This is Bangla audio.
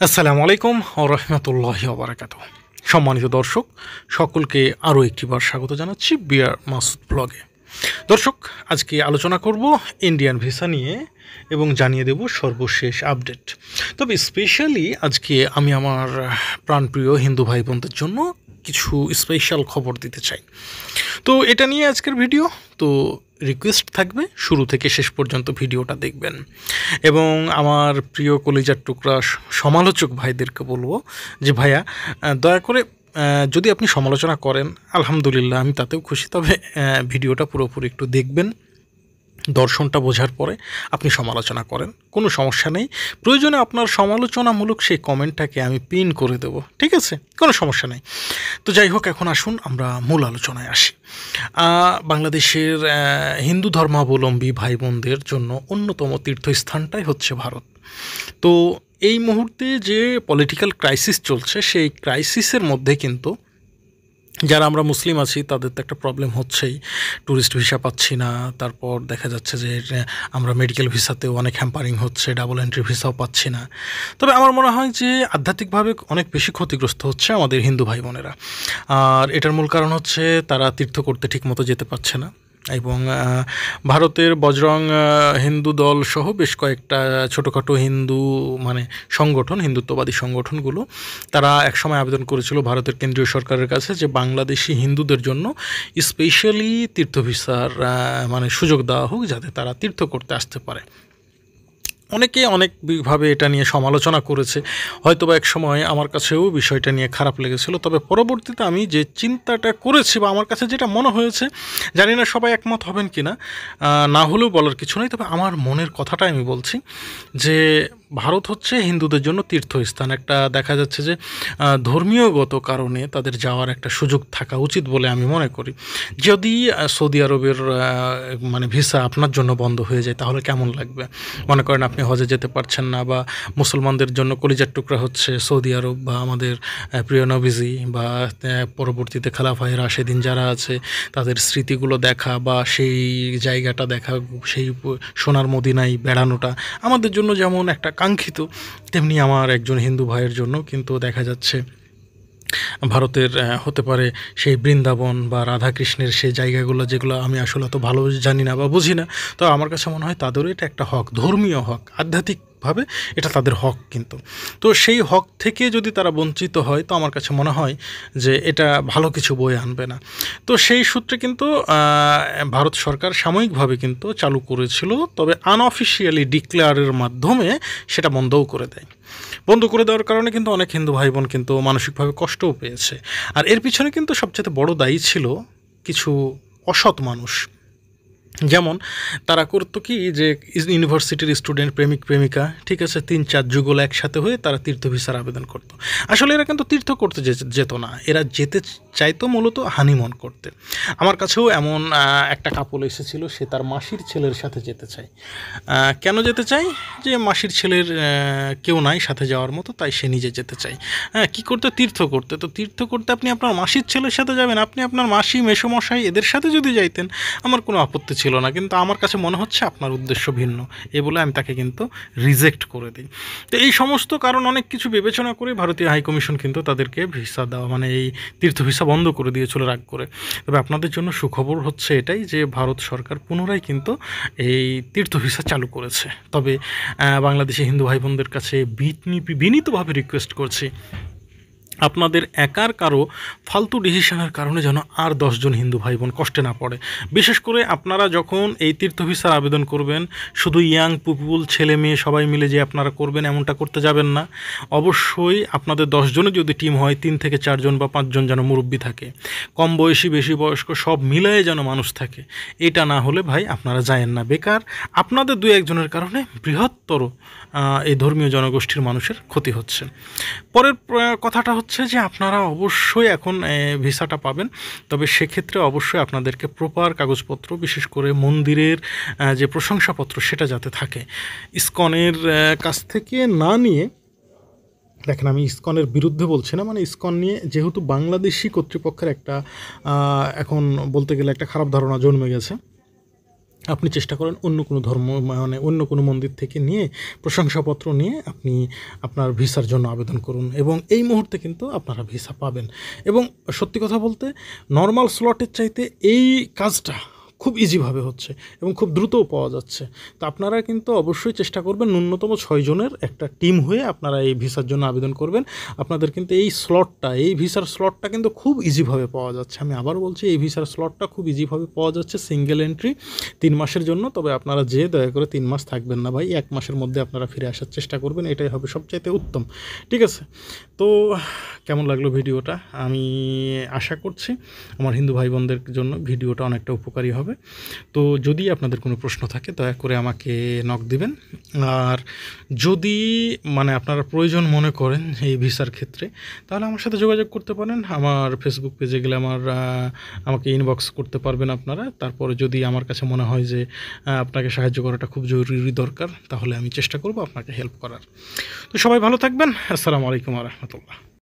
আসসালামু আলাইকুম ও রহমতুল্লাহি ওবারাকাতুহু। সম্মানিত দর্শক সকলকে আরও একটিবার স্বাগত জানাচ্ছি বিআর মাসুদ ব্লগে। দর্শক, আজকে আলোচনা করব ইন্ডিয়ান ভিসা নিয়ে এবং জানিয়ে দেব সর্বশেষ আপডেট। তবে স্পেশালি আজকে আমি আমার প্রাণপ্রিয় হিন্দু ভাই বোনদের জন্য কিছু স্পেশাল খবর দিতে চাই। তো এটা নিয়ে আজকের ভিডিও। তো রিকোয়েস্ট থাকবে শুরু থেকে শেষ পর্যন্ত ভিডিওটা দেখবেন এবং আমার প্রিয় কলিজার টুকরা সমালোচক ভাইদেরকে বলবো যে ভাইয়া দয়া করে যদি আপনি সমালোচনা করেন আলহামদুলিল্লাহ, আমি তাতেও খুশি, তবে ভিডিওটা পুরোপুরি একটু দেখবেন। দর্শনটা বোঝার পরে আপনি সমালোচনা করেন, কোনো সমস্যা নেই। প্রয়োজনে আপনার সমালোচনামূলক সেই কমেন্টটাকে আমি পিন করে দেব, ঠিক আছে? কোনো সমস্যা নেই। তো যাই হোক, এখন আসুন আমরা মূল আলোচনায় আসি। বাংলাদেশের হিন্দু ধর্মাবলম্বী ভাই বোনদের জন্য অন্যতম তীর্থস্থানটাই হচ্ছে ভারত। তো এই মুহূর্তে যে পলিটিক্যাল ক্রাইসিস চলছে, সেই ক্রাইসিসের মধ্যে কিন্তু যারা আমরা মুসলিম আছি তাদের তো একটা প্রবলেম হচ্ছেই, ট্যুরিস্ট ভিসা পাচ্ছি না। তারপর দেখা যাচ্ছে যে আমরা মেডিকেল ভিসাতেও অনেক হ্যাম্পারিং হচ্ছে, ডাবল এন্ট্রি ভিসাও পাচ্ছি না। তবে আমার মনে হয় যে আধ্যাত্মিকভাবে অনেক বেশি ক্ষতিগ্রস্ত হচ্ছে আমাদের হিন্দু ভাই বোনেরা। আর এটার মূল কারণ হচ্ছে তারা তীর্থ করতে ঠিকমতো যেতে পারছে না এবং ভারতের বজরং হিন্দু দল সহ বেশ কয়েকটা ছোটোখাটো হিন্দু সংগঠন, হিন্দুত্ববাদী সংগঠনগুলো, তারা একসময় আবেদন করেছিল ভারতের কেন্দ্রীয় সরকারের কাছে যে বাংলাদেশি হিন্দুদের জন্য স্পেশালি তীর্থ ভিসার সুযোগ দেওয়া হোক, যাতে তারা তীর্থ করতে আসতে পারে। অনেকে অনেকভাবে এটা নিয়ে সমালোচনা করেছে, হয়তোবা এক সময় আমার কাছেও বিষয়টা নিয়ে খারাপ লেগেছিল। তবে পরবর্তীতে আমি যে চিন্তাটা করেছি বা আমার কাছে যেটা মনে হয়েছে, জানি না সবাই একমত হবেন কি না, না হলেও বলার কিছু নেই, তবে আমার মনের কথাটাই আমি বলছি যে ভারত হচ্ছে হিন্দুদের জন্য তীর্থস্থান। একটা দেখা যাচ্ছে যে ধর্মীয়গত কারণে তাদের যাওয়ার একটা সুযোগ থাকা উচিত বলে আমি মনে করি। যদি সৌদি আরবের ভিসা আপনার জন্য বন্ধ হয়ে যায় তাহলে কেমন লাগবে? মনে করেন আপনি হজে যেতে পারছেন না, বা মুসলমানদের জন্য কলিজার টুকরা হচ্ছে সৌদি আরব বা আমাদের প্রিয় নবীজি, বা পরবর্তীতে খালাফায়ে রাশেদিন যারা আছে তাদের স্মৃতিগুলো দেখা বা সেই জায়গাটা দেখা, সেই সোনার মদিনায় বেড়ানোটা আমাদের জন্য যেমন একটা কাঙ্ক্ষিত, তেমনি আমার একজন হিন্দু ভাইয়ের জন্য কিন্তু দেখা যাচ্ছে ভারতের হতে পারে সেই বৃন্দাবন বা রাধাকৃষ্ণের সেই জায়গাগুলো, যেগুলো আমি আসলে অত ভালো জানি না বা বুঝি না। তো আমার কাছে মনে হয় তাদেরও এটা একটা হক, ধর্মীয় হক, আধ্যাত্মিকভাবে এটা তাদের হক। কিন্তু তো সেই হক থেকে যদি তারা বঞ্চিত হয়, তো আমার কাছে মনে হয় যে এটা ভালো কিছু বয়ে আনবে না। তো সেই সূত্রে কিন্তু ভারত সরকার সাময়িকভাবে কিন্তু চালু করেছিল, তবে আনঅফিসিয়ালি ডিক্লেয়ারের মাধ্যমে সেটা বন্ধও করে দেয়। বন্ধ করে দেওয়ার কারণে কিন্তু অনেক হিন্দু ভাই বোন কিন্তু মানসিকভাবে কষ্টও পেয়েছে। আর এর পিছনে কিন্তু সবচেয়ে বড় দায়ী ছিল কিছু অসৎ মানুষ। যেমন তারা করতো কি, যে ইউনিভার্সিটির স্টুডেন্ট, প্রেমিক প্রেমিকা, ঠিক আছে, 3-4 যুগল একসাথে হয়ে তারা তীর্থ ভিসার আবেদন করতো। আসলে এরা কিন্তু তীর্থ করতে যেত না, এরা যেতে চাইতো মূলত হানিমুন করতে। আমার কাছেও এমন একটা কাপল এসেছিল, সে তার মাসির ছেলের সাথে যেতে চায়। কেন যেতে চায়? যে মাসির ছেলের কেউ নাই সাথে যাওয়ার মতো, তাই সে নিজে যেতে চায়। কী করতে? তীর্থ করতে। তো তীর্থ করতে আপনি আপনার মাসির ছেলের সাথে যাবেন? আপনি আপনার মাসি, মেসোমশাই এদের সাথে যদি যাইতেন আমার কোনো আপত্তি ছিল না, কিন্তু আমার কাছে মনে হচ্ছে আপনার উদ্দেশ্য ভিন্ন, এ বলে আমি তাকে কিন্তু রিজেক্ট করে দিই। তো এই সমস্ত কারণ অনেক কিছু বিবেচনা করে ভারতীয় হাইকমিশন কিন্তু তাদেরকে ভিসা দেওয়া এই তীর্থ ভিসা বন্ধ করে দিয়েছিল রাগ করে। তবে আপনাদের জন্য সুখবর হচ্ছে এটাই যে ভারত সরকার পুনরায় কিন্তু এই তীর্থ ভিসা চালু করেছে। তবে বাংলাদেশি হিন্দু ভাই বোনদের কাছে বিনীতভাবে রিকোয়েস্ট করছি, আপনাদের একার কারো ফালতু ডিসিশনের কারণে যেন আর 10 জন হিন্দু ভাই বোন কষ্টে না পড়ে। বিশেষ করে আপনারা যখন এই তীর্থ ভিসার আবেদন করবেন, শুধু ইয়াং পিপুল, ছেলে মেয়ে সবাই মিলে যে আপনারা করবেন এমনটা করতে যাবেন না। অবশ্যই আপনাদের 10 জনের যদি টিম হয়, 3 থেকে 4 জন বা 5 জন যেন মুরব্বি থাকে, কম বয়সী বেশি বয়স্ক সব মিলায়ে যেন মানুষ থাকে। এটা না হলে ভাই আপনারা যায়েন না, বেকার আপনাদের 2-1 জনের কারণে বৃহত্তর এই ধর্মীয় জনগোষ্ঠীর মানুষের ক্ষতি হচ্ছে। পরের কথাটা হচ্ছে যে আপনারা অবশ্যই এখন ভিসাটা পাবেন, তবে সেক্ষেত্রে অবশ্যই আপনাদেরকে প্রপার কাগজপত্র, বিশেষ করে মন্দিরের যে প্রশংসাপত্র সেটা যাতে থাকে। ইসকনের কাছ থেকে না নিয়ে, দেখেন আমি ইসকনের বিরুদ্ধে বলছি না, ইসকন নিয়ে যেহেতু বাংলাদেশি কর্তৃপক্ষের একটা এখন বলতে গেলে একটা খারাপ ধারণা জন্মে গেছে, আপনি চেষ্টা করেন অন্য কোনো ধর্ম মানে অন্য কোনো মন্দির থেকে নিয়ে প্রশংসাপত্র নিয়ে আপনি আপনার ভিসার জন্য আবেদন করুন এবং এই মুহূর্তে কিন্তু আপনারা ভিসা পাবেন। এবং সত্যি কথা বলতে নর্মাল স্লটের চাইতে এই কাজটা খুব ইজিভাবে হচ্ছে এবং খুব দ্রুতও পাওয়া যাচ্ছে। তো আপনারা কিন্তু অবশ্যই চেষ্টা করবেন ন্যূনতম 6 জনের একটা টিম হয়ে আপনারা এই ভিসার জন্য আবেদন করবেন। আপনাদের কিন্তু এই স্লটটা, এই ভিসার স্লটটা কিন্তু খুব ইজিভাবে পাওয়া যাচ্ছে। আমি আবার বলছি, এই ভিসার স্লটটা খুব ইজিভাবে পাওয়া যাচ্ছে, সিঙ্গেল এন্ট্রি 3 মাসের জন্য। তবে আপনারা দয়া করে 3 মাস থাকবেন না ভাই, 1 মাসের মধ্যে আপনারা ফিরে আসার চেষ্টা করবেন, এটাই হবে সবচাইতে উত্তম। ঠিক আছে? তো কেমন লাগলো ভিডিওটা? আমি আশা করছি আমার হিন্দু ভাই বোনদের জন্য ভিডিওটা অনেকটা উপকারী হবে। তো যদি আপনাদের কোনো প্রশ্ন থাকে দয়া করে আমাকে নক দিবেন। আর যদি মানে আপনারা প্রয়োজন মনে করেন এই ভিসার ক্ষেত্রে, তাহলে আমার সাথে যোগাযোগ করতে পারেন। আমার ফেসবুক পেজে গেলে আমাকে ইনবক্স করতে পারবেন আপনারা। তারপরে যদি আমার কাছে মনে হয় যে আপনাকে সাহায্য করাটা খুব জরুরি দরকার, তাহলে আমি চেষ্টা করব আপনাকে হেল্প করার। তো সবাই ভালো থাকবেন। আসসালামু আলাইকুম ওয়া রাহমাতুল্লাহ।